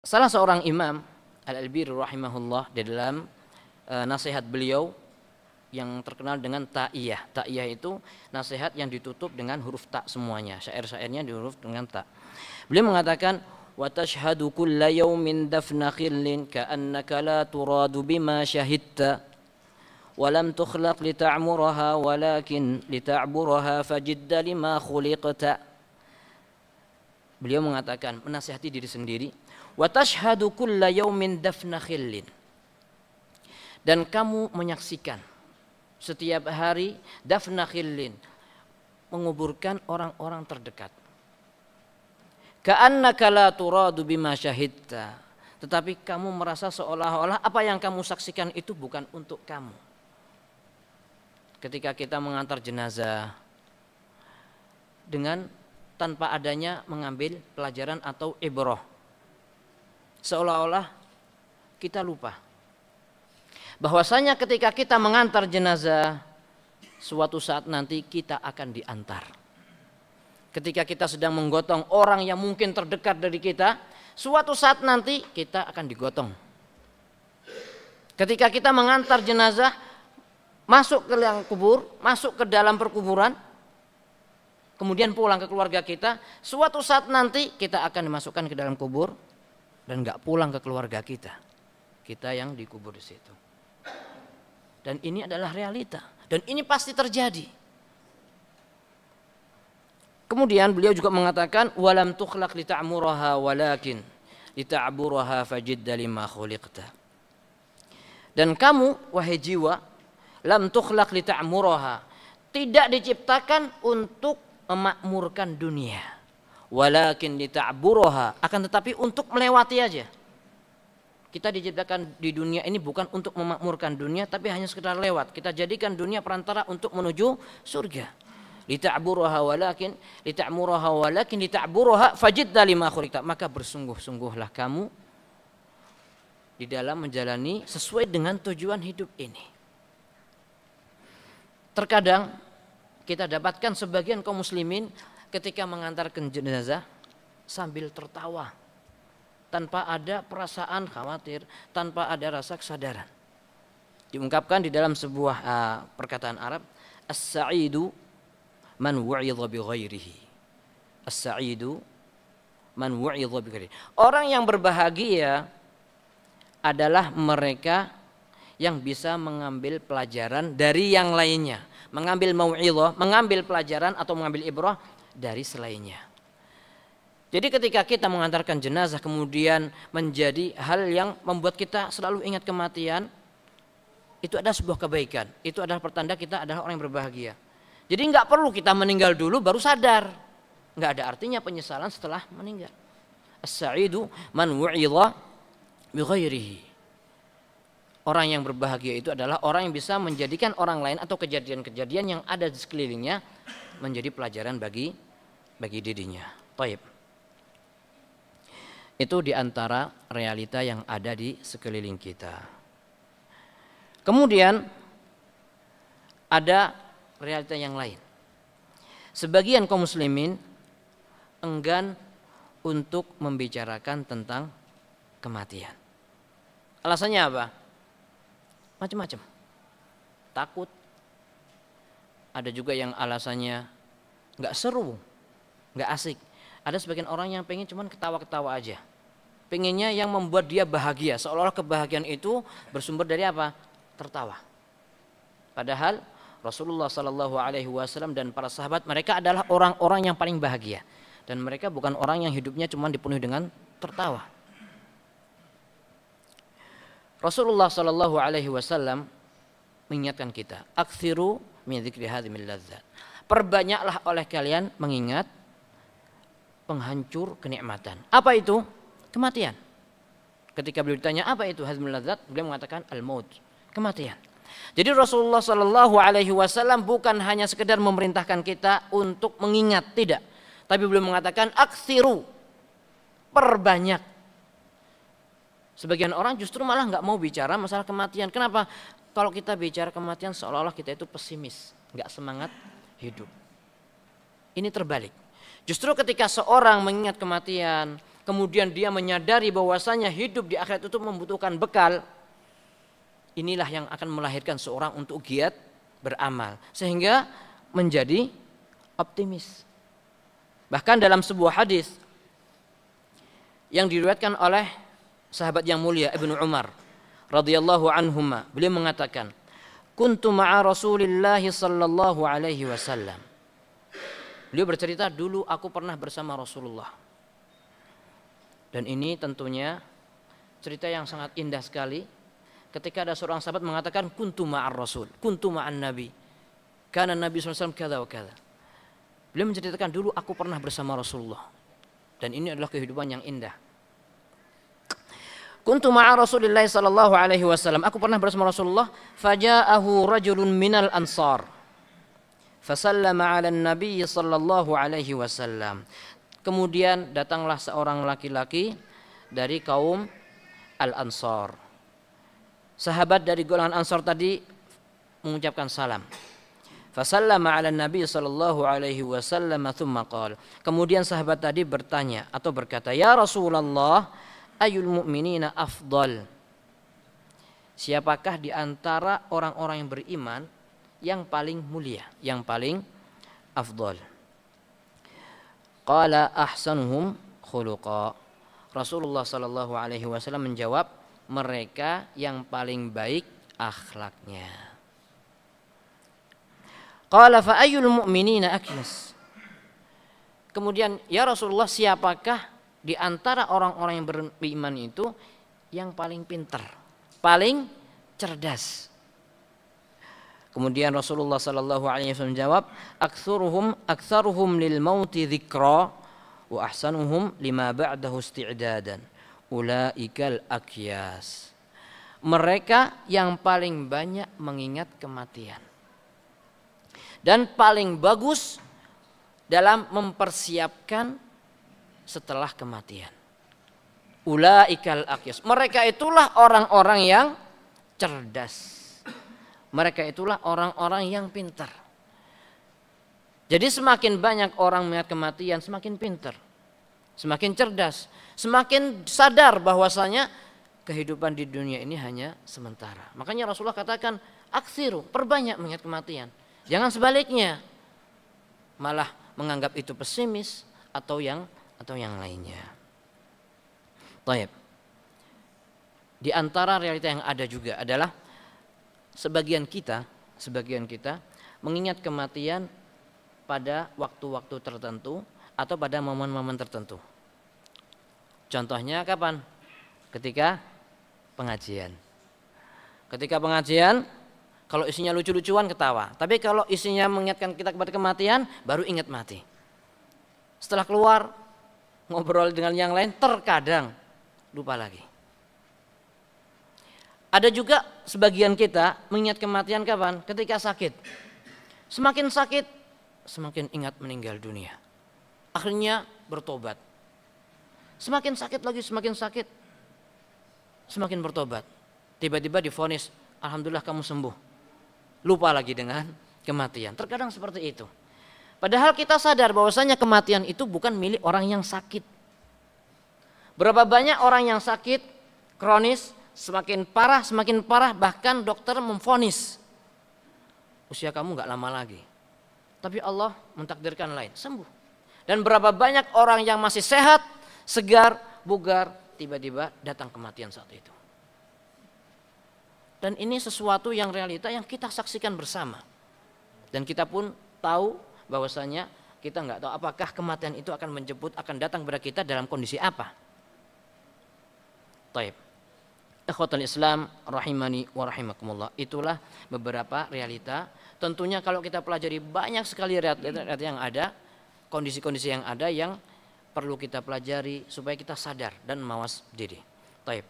Salah seorang imam Al-Albani rahimahullah di dalam nasihat beliau yang terkenal dengan ta'iyah. Ta'iyah itu nasihat yang ditutup dengan huruf ta semuanya. Syair-syairnya di huruf dengan ta. Beliau mengatakan wa tashhadu kulla yawmin dafna khillin ka'annaka la turadu bima syahidta wa lam tukhlaq lita'muraha walakin lita'buraha fajidda lima khuliqta. Beliau mengatakan menasihati diri sendiri, wa tashhadu kulla yawmin dafna khillin, dan kamu menyaksikan setiap hari dafna khillin, menguburkan orang-orang terdekat. Ka'annaka la turadu bima syahidta, tetapi kamu merasa seolah-olah apa yang kamu saksikan itu bukan untuk kamu. Ketika kita mengantar jenazah dengan tanpa adanya mengambil pelajaran atau ibrah, seolah-olah kita lupa bahwasanya ketika kita mengantar jenazah, suatu saat nanti kita akan diantar. Ketika kita sedang menggotong orang yang mungkin terdekat dari kita, suatu saat nanti kita akan digotong. Ketika kita mengantar jenazah masuk ke liang kubur, masuk ke dalam perkuburan, kemudian pulang ke keluarga kita, suatu saat nanti kita akan dimasukkan ke dalam kubur dan nggak pulang ke keluarga kita. Kita yang dikubur di situ. Dan ini adalah realita. Dan ini pasti terjadi. Kemudian beliau juga mengatakan walam tukhlaq lita'muraha walakin lita'buraha fajidda lima khuliqta. Dan kamu wahai jiwa, lam tukhlaq lita'muraha, tidak diciptakan untuk memakmurkan dunia, walakin lita'buraha, akan tetapi untuk melewati aja. Kita diciptakan di dunia ini bukan untuk memakmurkan dunia, tapi hanya sekedar lewat. Kita jadikan dunia perantara untuk menuju surga. Lita'buraha walakin lita'buraha fajidda lima khuliqta, maka bersungguh-sungguhlah kamu di dalam menjalani sesuai dengan tujuan hidup ini. Terkadang kita dapatkan sebagian kaum muslimin ketika mengantarkan jenazah sambil tertawa, tanpa ada perasaan khawatir, tanpa ada rasa kesadaran. Diungkapkan di dalam sebuah perkataan Arab, as-sa'idu man wu'idha bi ghairihi. As-sa'idu man wu'idha bi ghairihi. Orang yang berbahagia adalah mereka yang bisa mengambil pelajaran dari yang lainnya, mengambil mau'idhah, mengambil pelajaran atau mengambil ibrah dari selainnya. Jadi ketika kita mengantarkan jenazah kemudian menjadi hal yang membuat kita selalu ingat kematian, itu adalah sebuah kebaikan. Itu adalah pertanda kita adalah orang yang berbahagia. Jadi nggak perlu kita meninggal dulu baru sadar. Nggak ada artinya penyesalan setelah meninggal. As-sa'idu man wu'idha bi ghairihi. Orang yang berbahagia itu adalah orang yang bisa menjadikan orang lain atau kejadian-kejadian yang ada di sekelilingnya menjadi pelajaran bagi dirinya. Taib. Itu diantara realita yang ada di sekeliling kita. Kemudian ada realita yang lain. Sebagian kaum muslimin enggan untuk membicarakan tentang kematian. Alasannya apa? Macam-macam. Takut. Ada juga yang alasannya nggak seru, nggak asik. Ada sebagian orang yang pengen cuman ketawa-ketawa aja. Pengennya yang membuat dia bahagia, seolah-olah kebahagiaan itu bersumber dari apa? Tertawa. Padahal Rasulullah SAW dan para sahabat mereka adalah orang-orang yang paling bahagia, dan mereka bukan orang yang hidupnya cuma dipenuhi dengan tertawa. Rasulullah SAW mengingatkan kita, aktsiru min dzikri hadhimil ladzat. Perbanyaklah oleh kalian mengingat penghancur kenikmatan. Apa itu? Kematian. Ketika beliau ditanya apa itu hadhimil ladzat, beliau mengatakan al-maut, kematian. Jadi Rasulullah SAW bukan hanya sekedar memerintahkan kita untuk mengingat, tidak. Tapi beliau mengatakan aktsiru, perbanyak. Sebagian orang justru malah nggak mau bicara masalah kematian. Kenapa? Kalau kita bicara kematian seolah-olah kita itu pesimis, nggak semangat hidup. Ini terbalik. Justru ketika seorang mengingat kematian, kemudian dia menyadari bahwasanya hidup di akhirat itu membutuhkan bekal, inilah yang akan melahirkan seorang untuk giat beramal sehingga menjadi optimis. Bahkan dalam sebuah hadis yang diriwayatkan oleh sahabat yang mulia Ibnu Umar radhiyallahu anhuma, beliau mengatakan, "Kuntu ma'a Rasulillah sallallahu alaihi wasallam." Beliau bercerita, dulu aku pernah bersama Rasulullah. Dan ini tentunya cerita yang sangat indah sekali ketika ada seorang sahabat mengatakan kuntu ma'ar Rasul, kuntu ma'an Nabi, karena Nabi SAW kada wa kada. Beliau menceritakan dulu aku pernah bersama Rasulullah. Dan ini adalah kehidupan yang indah. Kuntu ma'a Rasulillah sallallahu alaihi wasallam, aku pernah bersama Rasulullah, faja'ahu rajulun minal ansar. Fasallama 'ala Nabi sallallahu alaihi wasallam. Kemudian datanglah seorang laki-laki dari kaum Al-Ansar. Sahabat dari golongan Ansar tadi mengucapkan salam. Fasallama 'ala Nabi sallallahu alaihi wasallam tsumma qala. Kemudian sahabat tadi bertanya atau berkata, "Ya Rasulullah, ayul mu'minina afdal?" Siapakah di antara orang-orang yang beriman yang paling mulia, yang paling afdal? Qala ahsanuhum khuluqa. Rasulullah sallallahu alaihi wasallam menjawab, mereka yang paling baik akhlaknya. Qala fa ayyul mu'minina aklas. Kemudian, ya Rasulullah, siapakah di antara orang-orang yang beriman itu yang paling pintar, paling cerdas? Kemudian Rasulullah sallallahu alaihi wasallam menjawab, aktsaruhum lil mauti dzikra wa ahsanuhum lima ba'dahu isti'dadan. Ulaikal akyas. Mereka yang paling banyak mengingat kematian dan paling bagus dalam mempersiapkan setelah kematian. Ulaikal akyas. Mereka itulah orang-orang yang cerdas. Mereka itulah orang-orang yang pintar. Jadi semakin banyak orang melihat kematian, semakin pintar, semakin cerdas, semakin sadar bahwasanya kehidupan di dunia ini hanya sementara. Makanya Rasulullah katakan, aksiru, perbanyak mengingat kematian. Jangan sebaliknya, malah menganggap itu pesimis atau yang lainnya. Baik. Di antara realita yang ada juga adalah sebagian kita mengingat kematian pada waktu-waktu tertentu atau pada momen-momen tertentu. Contohnya kapan? Ketika pengajian. Ketika pengajian, kalau isinya lucu-lucuan ketawa. Tapi kalau isinya mengingatkan kita kepada kematian, baru ingat mati. Setelah keluar, ngobrol dengan yang lain, terkadang lupa lagi. Ada juga sebagian kita mengingat kematian kapan? Ketika sakit. Semakin sakit, semakin ingat meninggal dunia. Akhirnya bertobat. Semakin sakit lagi, semakin sakit, semakin bertobat. Tiba-tiba divonis, alhamdulillah kamu sembuh. Lupa lagi dengan kematian. Terkadang seperti itu. Padahal kita sadar bahwasanya kematian itu bukan milik orang yang sakit. Berapa banyak orang yang sakit, kronis, semakin parah, bahkan dokter memvonis usia kamu gak lama lagi. Tapi Allah mentakdirkan lain, sembuh. Dan berapa banyak orang yang masih sehat, segar, bugar, tiba-tiba datang kematian saat itu. Dan ini sesuatu yang realita yang kita saksikan bersama. Dan kita pun tahu bahwasanya kita gak tahu apakah kematian itu akan menjemput, akan datang kepada kita dalam kondisi apa. Taib. Ikhwatul Islam rahimani wa rahimakumullah. Itulah beberapa realita. Tentunya kalau kita pelajari banyak sekali realita yang ada, kondisi-kondisi yang ada yang perlu kita pelajari supaya kita sadar dan mawas diri. Taib.